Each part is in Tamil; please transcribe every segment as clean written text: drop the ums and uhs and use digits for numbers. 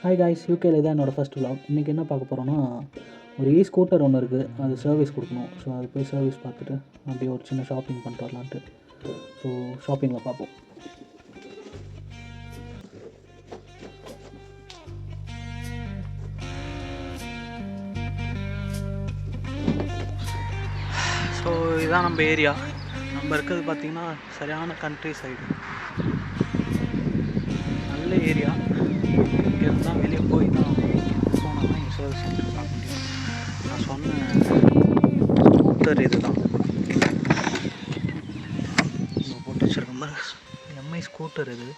ஹாய் காய்ஸ், யூகேல தான் என்னோடய ஃபஸ்ட் vlog. இன்றைக்கி என்ன பார்க்க போகிறோன்னா, ஒரு ஸ்கூட்டர் ஒன்று இருக்குது, அது சர்வீஸ் கொடுக்கணும். ஸோ அது போய் சர்வீஸ் பார்த்துட்டு அப்படியே ஒரு சின்ன ஷாப்பிங் பண்ணிட்டு வரலான்ட்டு. ஸோ ஷாப்பிங்கில் பார்ப்போம். ஸோ இதுதான் நம்ம ஏரியா. நம்ம இருக்கிறது பார்த்திங்கன்னா சரியான கண்ட்ரி சைடு, நல்ல ஏரியா. இங்கேருந்து தான் வெளியே போய் தான் போனால் தான் எங்கள் சர்வீஸ் சென்டர் பார்க்க முடியும். நான் சொன்ன ஸ்கூட்டர் இது தான் நம்ம போட்டு வச்சுருக்க மாதிரி எம்ஐ ஸ்கூட்டர். இது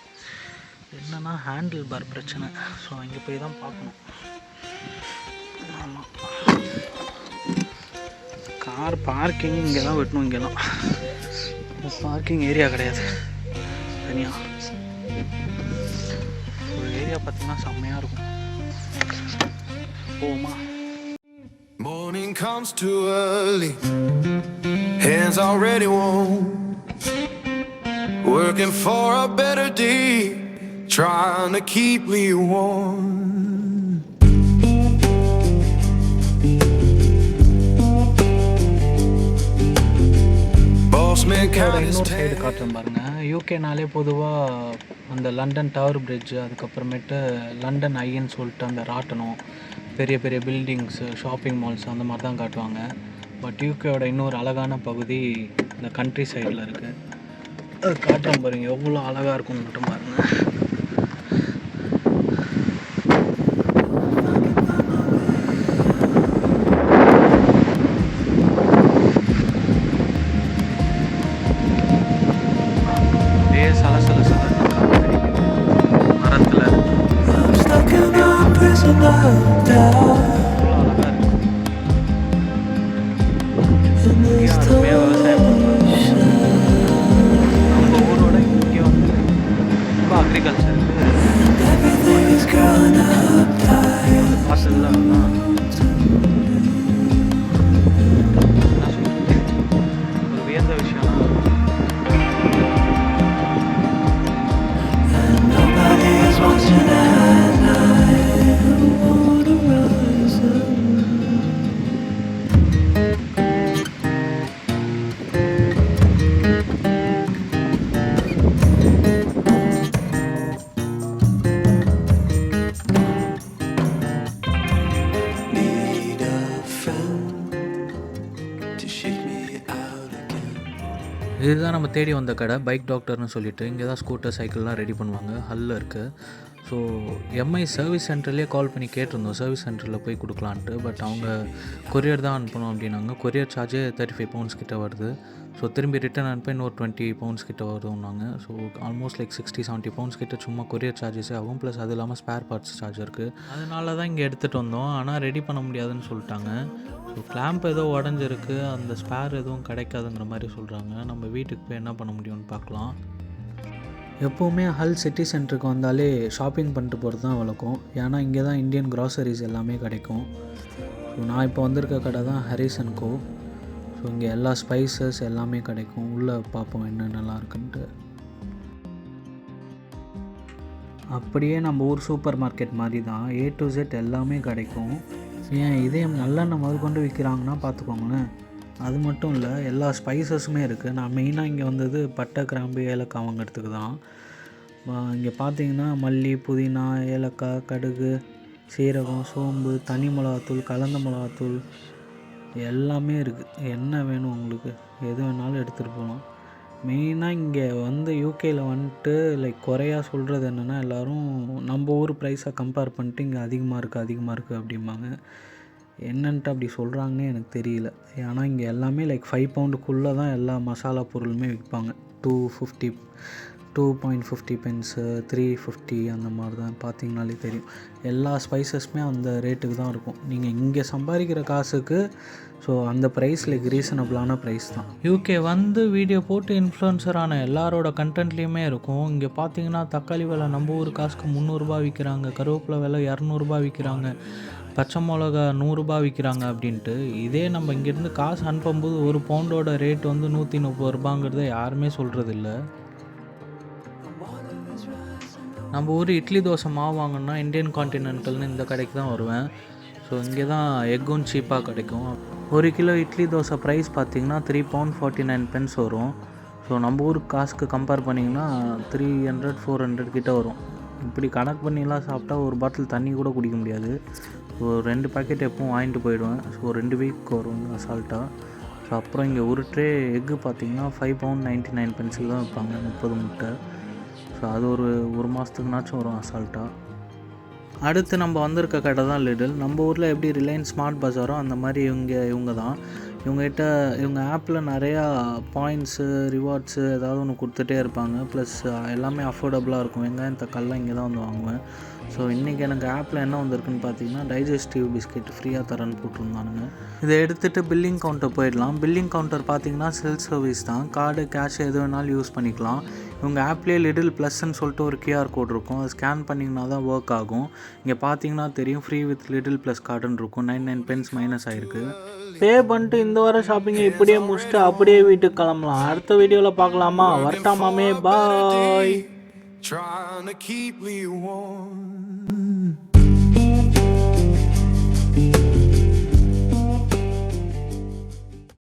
என்னென்னா ஹேண்டில் பார் பிரச்சனை. ஸோ இங்கே போய் தான் பார்க்கணும். ஆமாம், கார் பார்க்கிங் இங்கே தான் வெட்டணும். இங்கெல்லாம் பார்க்கிங் ஏரியா கிடையாது, தனியாக ஒரு ஏரியா பார்த்தீங்கன்னா செம்மையாக இருக்கும். போமா. Morning comes too early, hands already warm, working for a better day, trying to keep me warm. இன்னொரு சைடு காட்டுறேன் பாருங்க. யூகேனாலே பொதுவாக அந்த லண்டன் டவர் பிரிட்ஜு, அதுக்கப்புறமேட்டு லண்டன் ஐன்னு சொல்லிட்டு அந்த ராட்டனம், பெரிய பெரிய பில்டிங்ஸு, ஷாப்பிங் மால்ஸ் அந்த மாதிரி தான் காட்டுவாங்க. பட் யூகேயோட இன்னொரு அழகான பகுதி இந்த கண்ட்ரி சைடில் இருக்குது. அது காட்டுறேன் பாருங்க, எவ்வளோ அழகாக இருக்கும்னு மட்டும் பாருங்கள். இதுதான் நம்ம தேடி வந்த கடை, பைக் டாக்டர்னு சொல்லிட்டு. இங்கே தான் ஸ்கூட்டர், சைக்கிள்லாம் ரெடி பண்ணுவாங்க. ஹல்லில் இருக்குது. ஸோ எம்ஐ சர்வீஸ் சென்டர்லேயே கால் பண்ணி கேட்டிருந்தோம் சர்வீஸ் சென்டரில் போய் கொடுக்கலான்ட்டு. பட் அவங்க கொரியர் தான் அனுப்பணும் அப்படின்னாங்க. கொரியர் சார்ஜே 35 பவுண்ட்ஸ் கிட்ட வருது. ஸோ திரும்பி ரிட்டன் அனுப்பி இன்னொரு 20 பவுண்ட்ஸ் கிட்ட வருதுன்னாங்க. ஸோ ஆல்மோஸ்ட் லைக் 60-70 பவுண்ட்ஸ் கிட்ட சும்மா கொரியர் சார்ஜஸே ஆகும். ப்ளஸ் அது இல்லாமல் ஸ்பேர் பார்ட்ஸ் சார்ஜ் இருக்குது. அதனால தான் இங்கே எடுத்துகிட்டு வந்தோம். ஆனால் ரெடி பண்ண முடியாதுன்னு சொல்லிட்டாங்க. ஸோ கிளாம்ப் ஏதோ உடஞ்சிருக்கு, அந்த ஸ்பேர் எதுவும் கிடைக்காதுங்கிற மாதிரி சொல்கிறாங்க. நம்ம வீட்டுக்கு போய் என்ன பண்ண முடியும்னு பார்க்கலாம். எப்போவுமே ஹல் சிட்டி சென்டருக்கு வந்தாலே ஷாப்பிங் பண்ணிட்டு போகிறது தான் வழக்கம். ஏன்னா இங்கே தான் இந்தியன் க்ராசரிஸ் எல்லாமே கிடைக்கும். ஸோ நான் இப்போ வந்திருக்க கடை தான் ஹரிஸ் அண்ட் கோ. ஸோ இங்கே எல்லா ஸ்பைசஸ் எல்லாமே கிடைக்கும். உள்ளே பார்ப்போம் என்ன நல்லா இருக்குன்ட்டு. அப்படியே நம்ம ஊர் சூப்பர் மார்க்கெட் மாதிரி தான் A to Z எல்லாமே கிடைக்கும். ஏன் இதயம் நல்லெண்ணெய் முதல் கொண்டு விற்கிறாங்கன்னா பார்த்துக்கோங்களேன். அது மட்டும் இல்லை, எல்லா ஸ்பைசஸுமே இருக்குது. நான் மெயினாக இங்கே வந்தது பட்டை, கிராம்பு, ஏலக்காய் வாங்கிறதுக்கு தான். இங்கே பார்த்தீங்கன்னா மல்லி, புதினா, ஏலக்காய், கடுகு, சீரகம், சோம்பு, தனி மிளகாத்தூள், கலந்த மிளகாத்தூள் எல்லாமே இருக்குது. என்ன வேணும் உங்களுக்கு, எது வேணாலும் எடுத்துகிட்டு போகலாம். மெயினாக இங்கே வந்து யூகேயில் வந்துட்டு லைக் குறையா சொல்கிறது என்னென்னா, எல்லோரும் நம்ம ஊர் ப்ரைஸை கம்பேர் பண்ணிட்டு இங்கே அதிகமாக இருக்குது அப்படிம்பாங்க. என்னன்ட்டு அப்படி சொல்கிறாங்கன்னே எனக்கு தெரியல. ஏன்னா இங்கே எல்லாமே லைக் 5 பவுண்டுக்குள்ளே தான் எல்லா மசாலா பொருளுமே விற்பாங்க. 2.50 பென்ஸு, 3.50 அந்த மாதிரி தான். பார்த்தீங்கனாலே தெரியும், எல்லா ஸ்பைசஸுமே அந்த ரேட்டுக்கு தான் இருக்கும். நீங்கள் இங்கே சம்பாதிக்கிற காசுக்கு ஸோ அந்த ப்ரைஸ் லைக் ரீசனபிளான ப்ரைஸ் தான். யூகே வந்து வீடியோ போட்டு இன்ஃப்ளூயன்சரான எல்லாரோட கண்டென்ட்லேயுமே இருக்கும். இங்கே பார்த்தீங்கன்னா தக்காளி விலை நம்ம ஊர் காசுக்கு 300 விற்கிறாங்க, கருவேப்பிலை விலை 200 விற்கிறாங்க, பச்சை மிளகா 100 விற்கிறாங்க அப்படின்ட்டு. இதே நம்ம இங்கேருந்து காசு அனுப்பும்போது ஒரு பவுண்டோட ரேட் வந்து 130 ரூபாங்கிறத யாருமே சொல்கிறதில்ல. நம்ம ஊர் இட்லி தோசை மாவு வாங்கணுன்னா இந்தியன் கான்டினென்டல்னு இந்த கடைக்கு தான் வருவேன். ஸோ இங்கே தான் எக்கும் சீப்பாக கிடைக்கும். 1 கிலோ இட்லி தோசை ப்ரைஸ் பார்த்திங்கன்னா £3.49 வரும். ஸோ நம்ம ஊருக்கு காசுக்கு கம்பேர் பண்ணிங்கன்னா 300-400 கிட்ட வரும். இப்படி கணக்கு பண்ணிலாம் சாப்பிட்டா ஒரு பாட்டில் தண்ணி கூட குடிக்க முடியாது. ஸோ 2 பேக்கெட் எப்பவும் வாங்கிட்டு போயிடுவேன். ஸோ 2 வீக் வரும் அசால்ட்டாக. ஸோ அப்புறம் இங்கே ஒரு ட்ரே எக்கு பார்த்திங்கன்னா £5.99 தான் வைப்பாங்க, 30 முட்டை. ஸோ அது ஒரு மாதத்துக்குனாச்சும் வரும் அசால்ட்டாக. அடுத்து நம்ம வந்திருக்க கடை தான் லிடில். நம்ம ஊரில் எப்படி ரிலையன்ஸ் ஸ்மார்ட் பஜாரோ அந்த மாதிரி இவங்க தான். இவங்க ஆப்பில் நிறையா பாயிண்ட்ஸு ரிவார்ட்ஸு ஏதாவது ஒன்று கொடுத்துட்டே இருப்பாங்க. ப்ளஸ் எல்லாமே அஃபோர்டபுளாக இருக்கும். வெங்காயம் தக்காளிலாம் இங்கே தான் வந்து வாங்குவேன். ஸோ இன்றைக்கி எனக்கு ஆப்பில் என்ன வந்திருக்குன்னு பார்த்தீங்கன்னா டைஜஸ்டிவ் பிஸ்கெட் ஃப்ரீயாக தரேன்னு போட்டிருந்தானுங்க. இதை எடுத்துகிட்டு பில்லிங் கவுண்டர் போயிடலாம். பில்லிங் கவுண்டர் பார்த்தீங்கன்னா செல்ஃப் சர்வீஸ் தான். கார்டு கேஷ் எது வேணாலும் யூஸ் பண்ணிக்கலாம். இவங்க ஆப்லேயே லிடில் ப்ளஸ்ன்னு சொல்லிட்டு ஒரு QR கோட் இருக்கும். அதை ஸ்கேன் பண்ணிங்கன்னா தான் ஒர்க் ஆகும். இங்கே பார்த்தீங்கன்னா தெரியும், ஃப்ரீ வித் லிடில் ப்ளஸ் கார்டுன்னு இருக்கும். 99 மைனஸ் ஆகிருக்கு. பே பண்ணிட்டு இந்த வாரம் ஷாப்பிங்கை இப்படியே முடிச்சுட்டு அப்படியே வீட்டுக்கு கிளம்பலாம். அடுத்த வீடியோவில் பார்க்கலாமா? வரட்டாமாமே, பாய். Trying to keep me warm.